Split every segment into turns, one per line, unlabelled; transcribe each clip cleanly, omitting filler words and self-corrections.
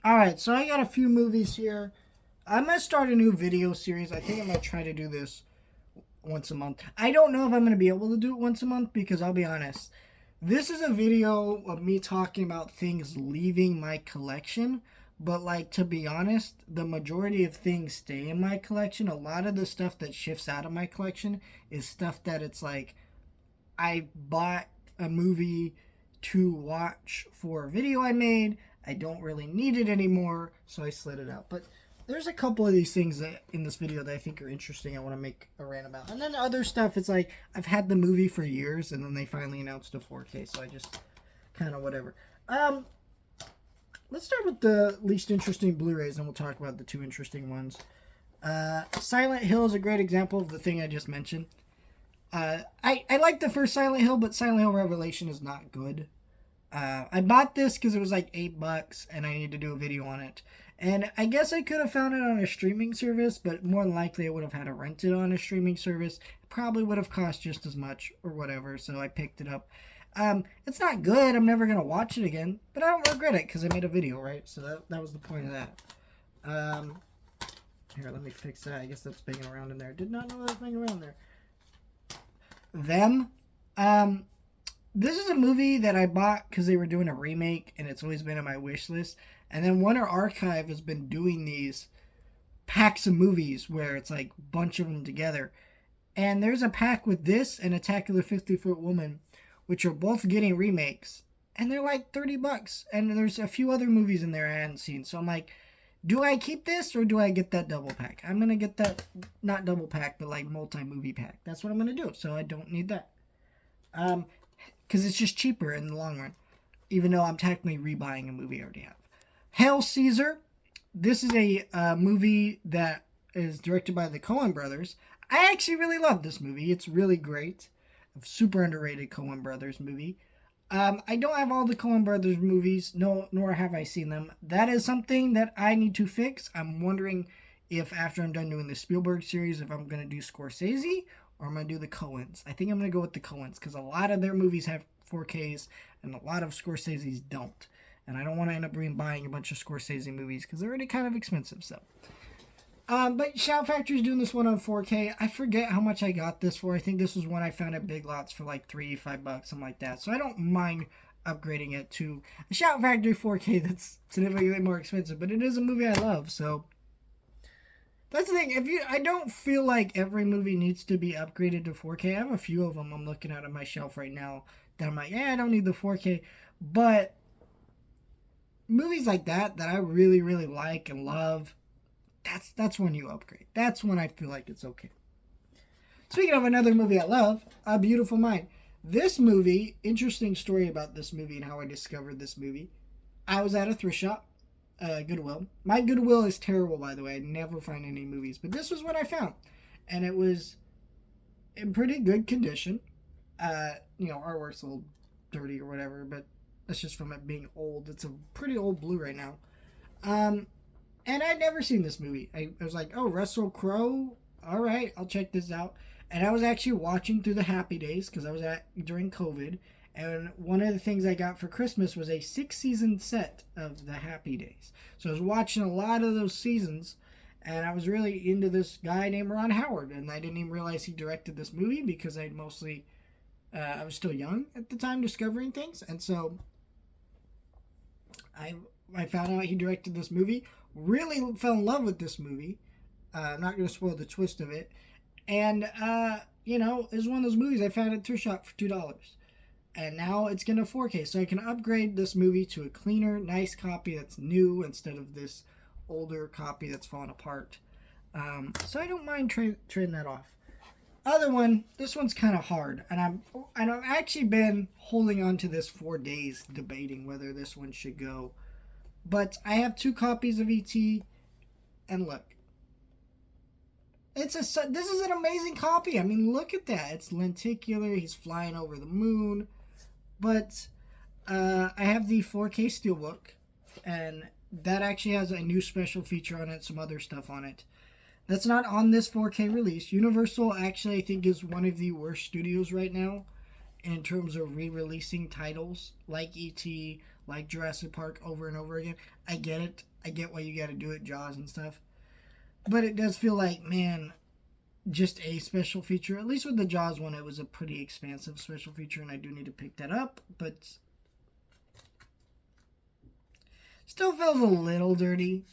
Alright, so I got a few movies here. I'm going to start a new video series. I think I'm going to try to do this once a month. I don't know if I'm going to be able to do it once a month because I'll be honest. This is a video of me talking about things leaving my collection. But, like, to be honest, the majority of things stay in my collection. A lot of the stuff that shifts out of my collection is stuff that it's like I bought a movie to watch for a video I made. I don't really need it anymore, so I slid it out. But there's a couple of these things that in this video that I think are interesting. I want to make a rant about. And then other stuff, it's like I've had the movie for years, and then they finally announced a 4K, so I just kind of whatever. Let's start with the least interesting Blu-rays, and we'll talk about the two interesting ones. Silent Hill is a great example of the thing I just mentioned. I like the first Silent Hill, but Silent Hill Revelation is not good. I bought this because it was like $8 and I need to do a video on it. And I guess I could have found it on a streaming service, but more than likely I would have had to rent it on a streaming service. It probably would have cost just as much or whatever, so I picked it up. It's not good. I'm never going to watch it again, but I don't regret it because I made a video, right? So that was the point of that. Here, let me fix that. I guess that's banging around in there. Did not know that was banging around there. Them. This is a movie that I bought because they were doing a remake, and it's always been on my wish list. And then Warner Archive has been doing these packs of movies where it's like a bunch of them together. And there's a pack with this and Attack of the 50-Foot Woman, which are both getting remakes. And they're like $30. And there's a few other movies in there I hadn't seen. So I'm like, do I keep this or do I get that double pack? I'm going to get that, not double pack, but like multi-movie pack. That's what I'm going to do. So I don't need that. Because it's just cheaper in the long run, even though I'm technically rebuying a movie I already have. Hail Caesar. This is a movie that is directed by the Coen brothers. I actually really love this movie. It's really great. A super underrated Coen brothers movie. I don't have all the Coen brothers movies, nor have I seen them. That is something that I need to fix. I'm wondering if after I'm done doing the Spielberg series, if I'm going to do Scorsese or I'm going to do the Coens. I think I'm going to go with the Coens because a lot of their movies have 4Ks and a lot of Scorsese's don't. And I don't want to end up buying a bunch of Scorsese movies because they're already kind of expensive. So, but Shout Factory's doing this one on 4K. I forget how much I got this for. I think this was one I found at Big Lots for like $3-5, something like that. So I don't mind upgrading it to a Shout Factory 4K that's significantly more expensive. But it is a movie I love, so that's the thing. I don't feel like every movie needs to be upgraded to 4K. I have a few of them I'm looking at on my shelf right now that I'm like, yeah, I don't need the 4K. But movies like that I really, really like and love, that's when you upgrade. That's when I feel like it's okay. Speaking of another movie I love, A Beautiful Mind. This movie, interesting story about this movie and how I discovered this movie. I was at a thrift shop. Goodwill. My Goodwill is terrible, by the way. I never find any movies. But this was what I found. And it was in pretty good condition. Artwork's a little dirty or whatever, but that's just from it being old. It's a pretty old Blu-ray now. And I'd never seen this movie. I was like, oh, Russell Crowe? All right, I'll check this out. And I was actually watching through the Happy Days because I was during COVID. And one of the things I got for Christmas was a 6-season set of the Happy Days. So I was watching a lot of those seasons, and I was really into this guy named Ron Howard. And I didn't even realize he directed this movie because I was still young at the time discovering things. And so I found out he directed this movie, really fell in love with this movie. I'm not going to spoil the twist of it. And, it's one of those movies I found at thrift shop for $2. And now it's getting a 4K, so I can upgrade this movie to a cleaner, nice copy that's new instead of this older copy that's falling apart. So I don't mind trading that off. Other one, this one's kind of hard, and I've actually been holding on to this for days, debating whether this one should go. But I have 2 copies of E.T., and look. This is an amazing copy. I mean, look at that. It's lenticular. He's flying over the moon. But I have the 4K Steelbook, and that actually has a new special feature on it, some other stuff on it. That's not on this 4K release. Universal actually, I think, is one of the worst studios right now in terms of re-releasing titles like E.T., like Jurassic Park over and over again. I get it. I get why you got to do it, Jaws and stuff. But it does feel like, man, just a special feature. At least with the Jaws one, it was a pretty expansive special feature, and I do need to pick that up. But still feels a little dirty.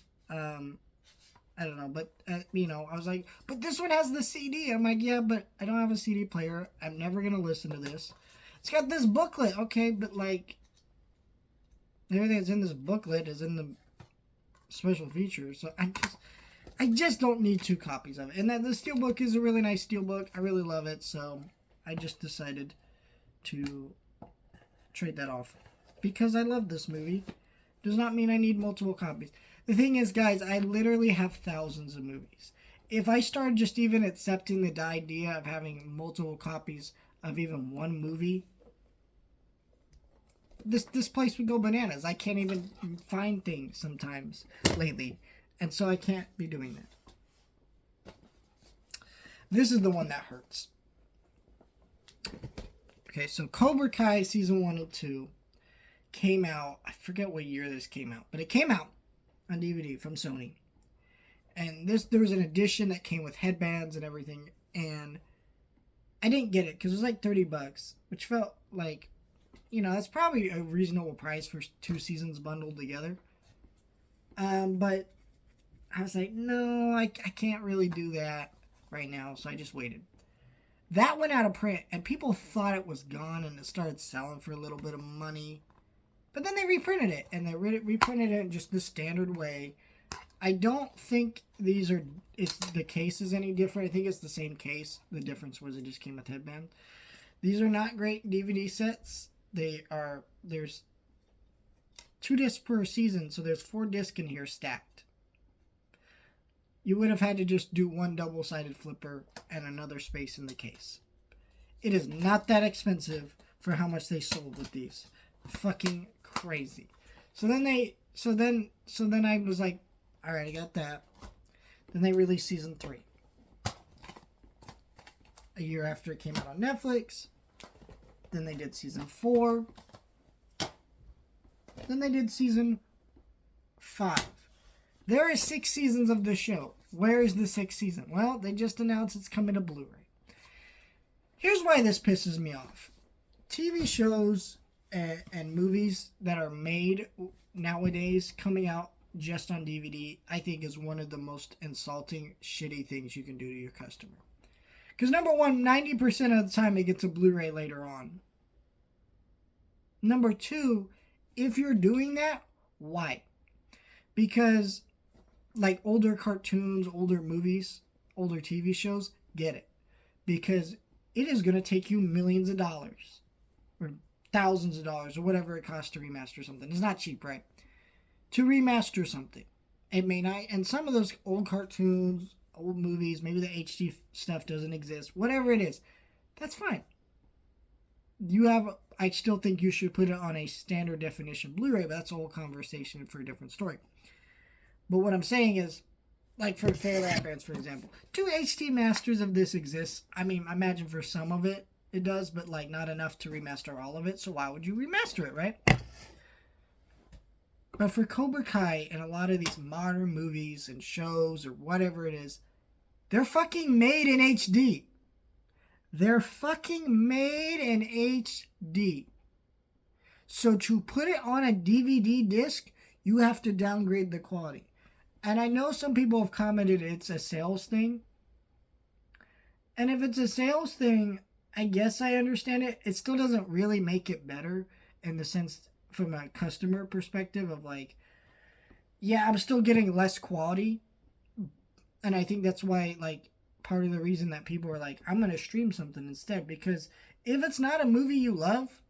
I don't know, but you know, I was like, but this one has the CD. I'm like, yeah, but I don't have a CD player. I'm never gonna listen to this. It's got this booklet, okay, but like everything that's in this booklet is in the special features. So I just don't need 2 copies of it. And that the steelbook is a really nice steelbook. I really love it, so I just decided to trade that off because I love this movie. Does not mean I need multiple copies. The thing is, guys, I literally have thousands of movies. If I started just even accepting the idea of having multiple copies of even one movie, this place would go bananas. I can't even find things sometimes lately, and so I can't be doing that. This is the one that hurts. Okay, so Cobra Kai Season 1 and 2 came out. I forget what year this came out, but it came out on DVD from Sony. And there was an edition that came with headbands and everything, and I didn't get it because it was like $30, which felt like, you know, that's probably a reasonable price for 2 seasons bundled together. But I was like, no, I can't really do that right now, so I just waited. That went out of print, and people thought it was gone, and it started selling for a little bit of money. But then they reprinted it, and they reprinted it in just the standard way. I don't think it's the case is any different. I think it's the same case. The difference was it just came with headband. These are not great DVD sets. There's 2 discs per season, so there's 4 discs in here stacked. You would have had to just do 1 double-sided flipper and another space in the case. It is not that expensive for how much they sold with these. Fucking crazy. So then I was like, all right, I got that. Then they released season 3 a year after it came out on Netflix. Then they did season 4. Then they did season 5. There are 6 seasons of this show. Where is the 6th season? Well, they just announced it's coming to Blu-ray. Here's why this pisses me off. TV shows and movies that are made nowadays coming out just on DVD, I think is one of the most insulting, shitty things you can do to your customer. Because number one, 90% of the time it gets a Blu-ray later on. Number 2, if you're doing that, why? Because like older cartoons, older movies, older TV shows, get it. Because it is going to take you millions of dollars or thousands of dollars or whatever it costs to remaster something. It's not cheap, right? To remaster something. It may not, and some of those old cartoons, old movies, maybe the HD stuff doesn't exist, whatever it is, that's fine. I still think you should put it on a standard definition Blu-ray, but that's a whole conversation for a different story. But what I'm saying is, like for Fair Lap Dance, for example, 2 HD masters of this exists. I mean, I imagine for some of it, it does, but like not enough to remaster all of it, so why would you remaster it, right? But for Cobra Kai and a lot of these modern movies and shows or whatever it is, they're fucking made in HD. They're fucking made in HD. So to put it on a DVD disc, you have to downgrade the quality. And I know some people have commented it's a sales thing. And if it's a sales thing, I guess I understand it. It still doesn't really make it better in the sense from a customer perspective of like, yeah, I'm still getting less quality. And I think that's why, like, part of the reason that people are like, I'm going to stream something instead. Because if it's not a movie you love,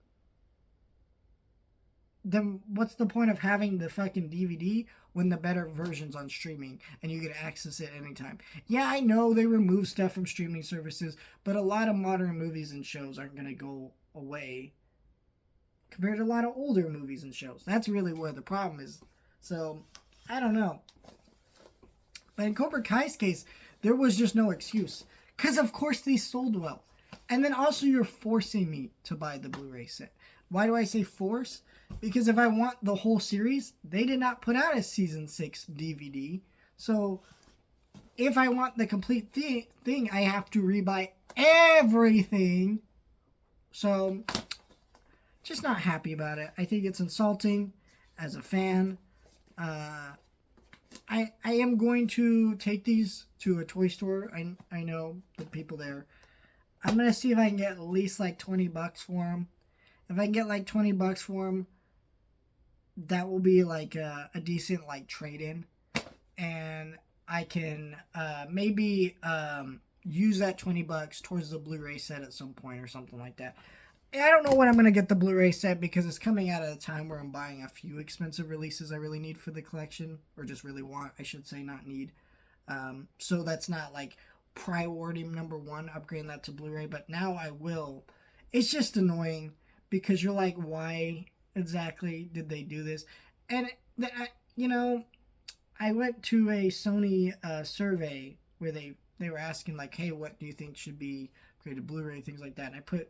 then what's the point of having the fucking DVD when the better version's on streaming and you can access it anytime? Yeah, I know they remove stuff from streaming services, but a lot of modern movies and shows aren't going to go away compared to a lot of older movies and shows. That's really where the problem is. So, I don't know. But in Cobra Kai's case, there was just no excuse. Because of course these sold well. And then also you're forcing me to buy the Blu-ray set. Why do I say force? Because if I want the whole series, they did not put out a season 6 DVD. So if I want the complete thing, I have to rebuy everything. So just not happy about it. I think it's insulting as a fan. I am going to take these to a toy store. I know the people there. I'm going to see if I can get at least like $20 for them. If I can get like $20 for them, that will be like a decent like trade-in. And I can maybe use that $20 towards the Blu-ray set at some point or something like that. I don't know when I'm going to get the Blu-ray set because it's coming out at a time where I'm buying a few expensive releases I really need for the collection, or just really want, I should say, not need. So that's not like priority number one, upgrading that to Blu-ray, but now I will. It's just annoying because you're like, why exactly did they do this? And, you know, I went to a Sony survey where they were asking, like, hey, what do you think should be created Blu-ray, things like that, and I put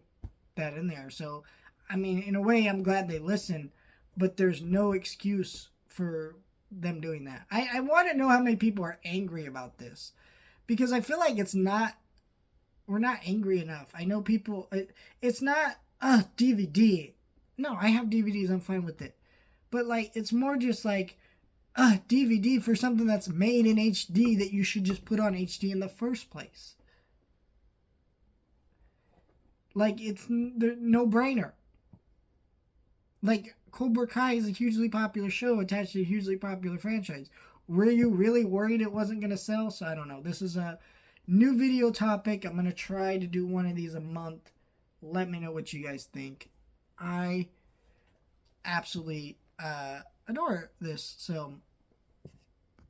that in there. So I mean, in a way, I'm glad they listen, but there's no excuse for them doing that. I want to know how many people are angry about this, because I feel like we're not angry enough. I know people, it's not DVD. No, I have DVDs, I'm fine with it, but like, it's more just like DVD for something that's made in HD that you should just put on HD in the first place. Like, it's no brainer. Like, Cobra Kai is a hugely popular show attached to a hugely popular franchise. Were you really worried it wasn't going to sell? So I don't know. This is a new video topic. I'm going to try to do one of these a month. Let me know what you guys think. I absolutely adore this. So